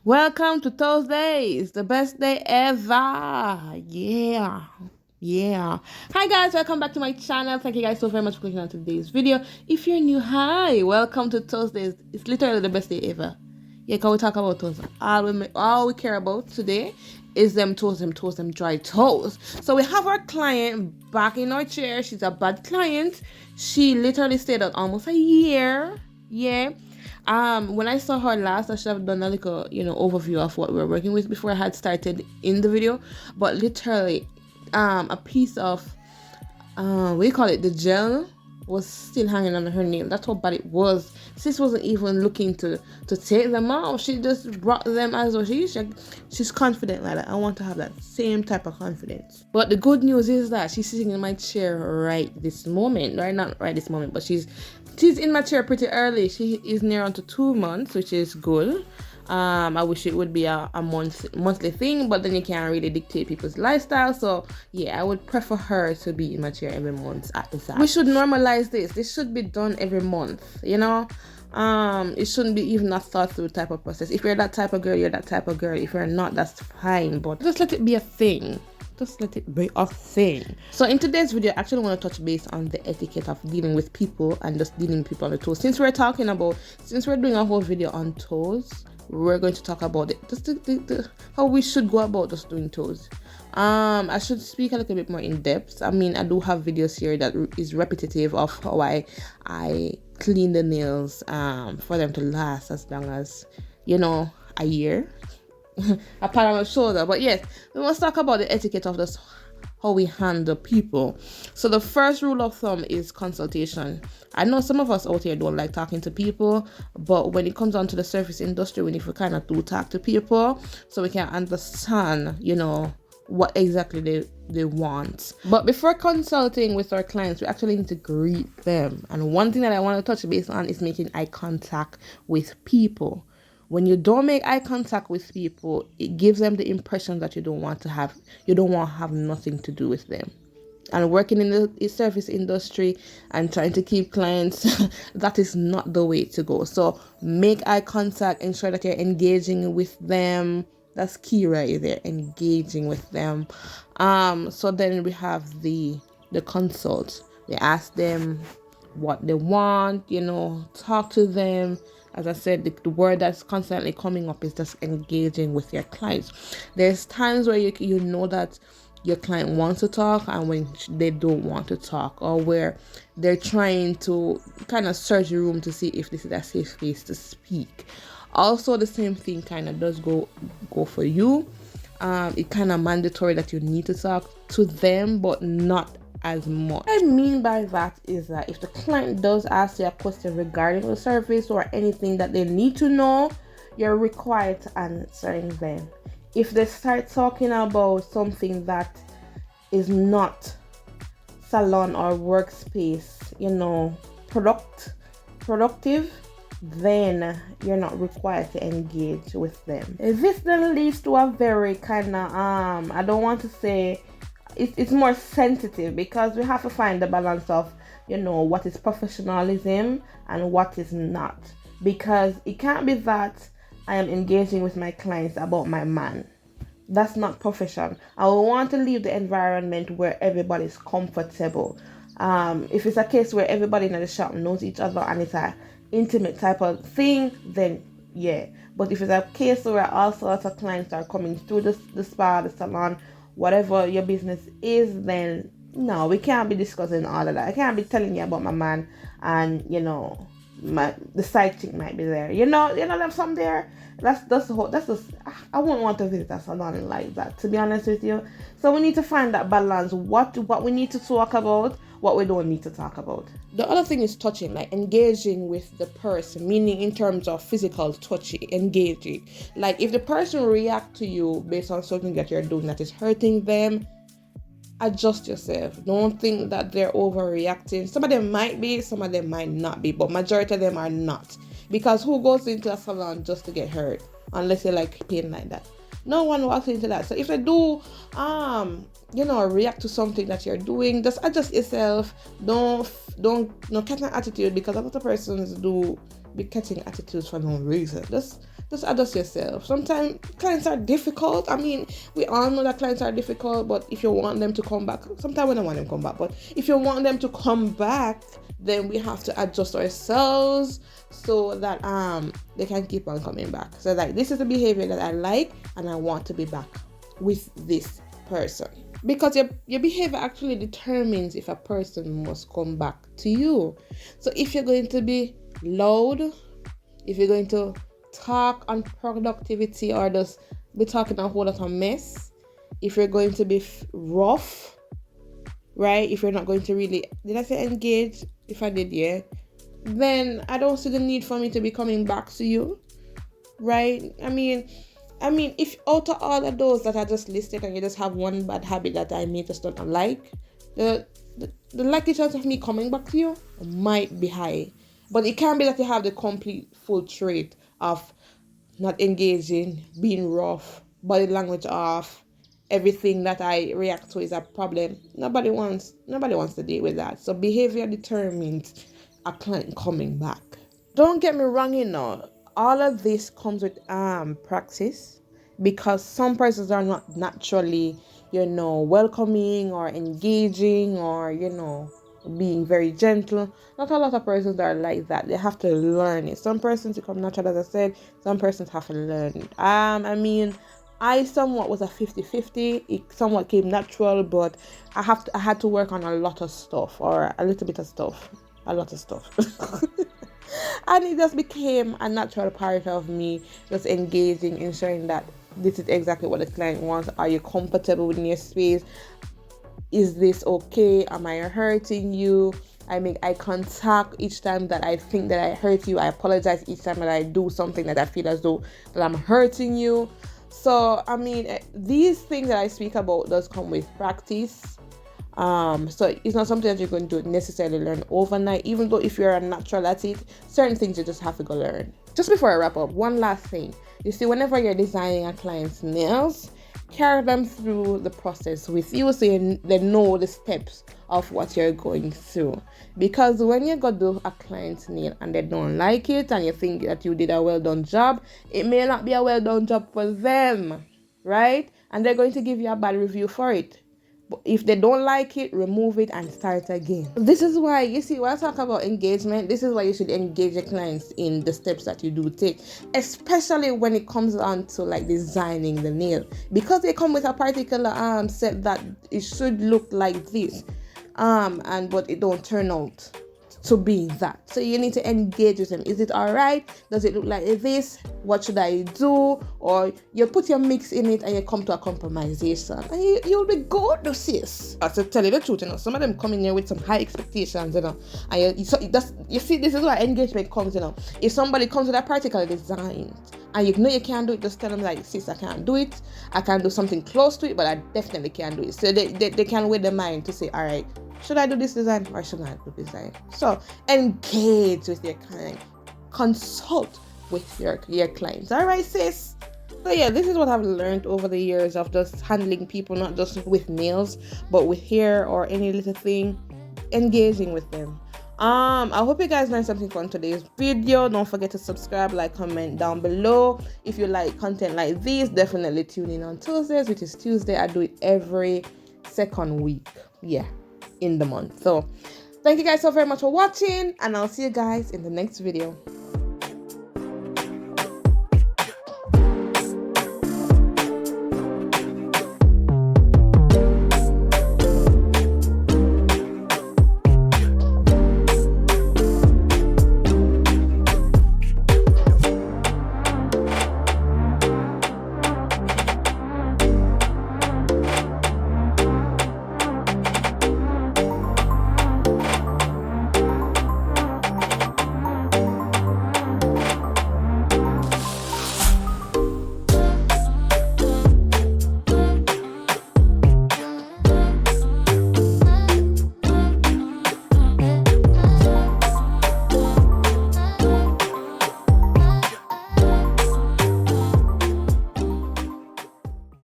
Welcome to Toesday. It's the best day ever. Yeah. Yeah. Hi guys, welcome back to my channel. Thank you guys so very much for clicking on today's video. If you're new, hi, welcome to Toesdays. It's literally the best day ever. Yeah, can we talk about toes? All we care about today is them toes, them dry toes. So we have our client back in our chair. She's a bad client. She literally stayed out almost a year. Yeah. When I saw her last, I should have done a little, overview of what we were working with before I had started in the video. But literally, a piece of, we call it the gel, was still hanging on her nail. That's how bad it was. Sis wasn't even looking to take them out. She just brought them as well. She's confident like that. I want to have that same type of confidence. But the good news is that she's sitting in my chair right this moment. Right, not right this moment, but she's in my chair pretty early. She is near onto 2 months, which is good. I wish it would be a monthly thing, but then you can't really dictate people's lifestyle. So yeah, I would prefer her to be in my chair every month at the time. We should normalize this. This should be done every month, it shouldn't be even a thought through type of process. If you're that type of girl, you're that type of girl. If you're not, that's fine, but just let it be a thing. Just let it be a thing. So in today's video, I actually want to touch base on the etiquette of dealing with people and just dealing with people on the toes. Since we're doing a whole video on toes, we're going to talk about it, just how we should go about just doing toes. I should speak a little bit more in depth. I mean, I do have videos here that is repetitive of how I clean the nails for them to last as long as a year. A pat on my shoulder. But yes, we must talk about the etiquette of this, how we handle people. So the first rule of thumb is consultation. I know some of us out here don't like talking to people, but when it comes down to the service industry, we need to kind of do talk to people so we can understand, what exactly they want. But before consulting with our clients, we actually need to greet them. And one thing that I want to touch base on is making eye contact with people. When you don't make eye contact with people, it gives them the impression that you don't want to have nothing to do with them. And working in the service industry and trying to keep clients, that is not the way to go. So make eye contact, ensure that you're engaging with them. That's key right there, engaging with them. So then we have the consult. We ask them what they want, talk to them. As I said, the word that's constantly coming up is just engaging with your clients. There's times where you know that your client wants to talk and when they don't want to talk, or where they're trying to kind of search the room to see if this is a safe space to speak. Also, the same thing kind of does go for you. It's kind of mandatory that you need to talk to them, but not as much. What I mean by that is that if the client does ask you a question regarding the service or anything that they need to know, you're required to answering them. If they start talking about something that is not salon or workspace, productive, then you're not required to engage with them. This then leads to a very kind of I don't want to say it's more sensitive, because we have to find the balance of what is professionalism and what is not, because it can't be that I am engaging with my clients about my man. That's not profession. I will want to leave the environment where everybody's comfortable. If it's a case where everybody in the shop knows each other and it's a intimate type of thing, then yeah. But if it's a case where all sorts of clients are coming through the spa, the salon, whatever your business is, then no, we can't be discussing all of that. I can't be telling you about my man and the side chick might be there. There's some there. That's just I wouldn't want to visit a salon like that, to be honest with you. So we need to find that balance. What we need to talk about, what we don't need to talk about. The other thing is touching, like engaging with the person, meaning in terms of physical touching, engaging. Like if the person reacts to you based on something that you're doing that is hurting them, adjust yourself. Don't think that they're overreacting. Some of them might be, some of them might not be, but majority of them are not. Because who goes into a salon just to get hurt? Unless you like pain like that. No one walks into that. So if they do react to something that you're doing, just adjust yourself. Don't catch an attitude, because a lot of persons do be catching attitudes for no reason. Just adjust yourself. Sometimes clients are difficult. I mean, we all know that clients are difficult, but if you want them to come back, sometimes we don't want them to come back, but if you want them to come back, then we have to adjust ourselves so that they can keep on coming back. So like, this is the behavior that I like and I want to be back with this person. Because your behavior actually determines if a person must come back to you. So if you're going to be loud, if you're going to talk on productivity or just be talking a whole lot of mess, if you're going to be rough, right? If you're not going to really, did I say engage? If I did, yeah. Then I don't see the need for me to be coming back to you, right? I mean, if out of all of those that I just listed and you just have one bad habit that I may just don't like, the likely chance of me coming back to you might be high. But it can be that you have the complete full trait of not engaging, being rough, body language off, everything that I react to is a problem. Nobody wants to deal with that. So behavior determines a client coming back. Don't get me wrong, all of this comes with practice, because some persons are not naturally, welcoming or engaging or, being very gentle. Not a lot of persons are like that. They have to learn it. Some persons become natural, as I said. Some persons have to learn it. I somewhat was a 50-50. It somewhat came natural, but I had to work on a lot of stuff, or a little bit of stuff. A lot of stuff. And it just became a natural part of me, just engaging, ensuring that this is exactly what the client wants. Are you comfortable within your space? Is this okay? Am I hurting you? I make eye contact each time that I think that I hurt you. I apologize each time that I do something that I feel as though that I'm hurting you. So, these things that I speak about does come with practice. So it's not something that you're going to necessarily learn overnight, even though if you're a natural at it, certain things you just have to go learn. Just before I wrap up, one last thing. You see, whenever you're designing a client's nails, carry them through the process with you so they know the steps of what you're going through. Because when you go do a client's nail and they don't like it and you think that you did a well done job, it may not be a well done job for them, right? And they're going to give you a bad review for it. But if they don't like it, remove it and start again. This is why, you see, when I talk about engagement, this is why you should engage your clients in the steps that you do take, especially when it comes down to like designing the nail, because they come with a particular set that it should look like this, but it don't turn out to be that. So you need to engage with them. Is it all right? Does it look like this? What should I do? Or you put your mix in it and you come to a compromisation, and you'll be good, sis. To tell you the truth, some of them come in here with some high expectations, and you see, this is where engagement comes. If somebody comes with a particular design and you can't do it, just tell them like, sis, I can't do it. I can do something close to it, but I definitely can't do it. So they can weigh their mind to say, all right, should I do this design or should I do design? So engage with your client. Consult with your clients. All right, sis? So yeah, this is what I've learned over the years of just handling people, not just with nails, but with hair or any little thing, engaging with them. I hope you guys learned something from today's video. Don't forget to subscribe, like, comment down below. If you like content like this, definitely tune in on Tuesdays, which is Tuesday. I do it every second week. Yeah, in the month. So thank you guys so very much for watching, and I'll see you guys in the next video.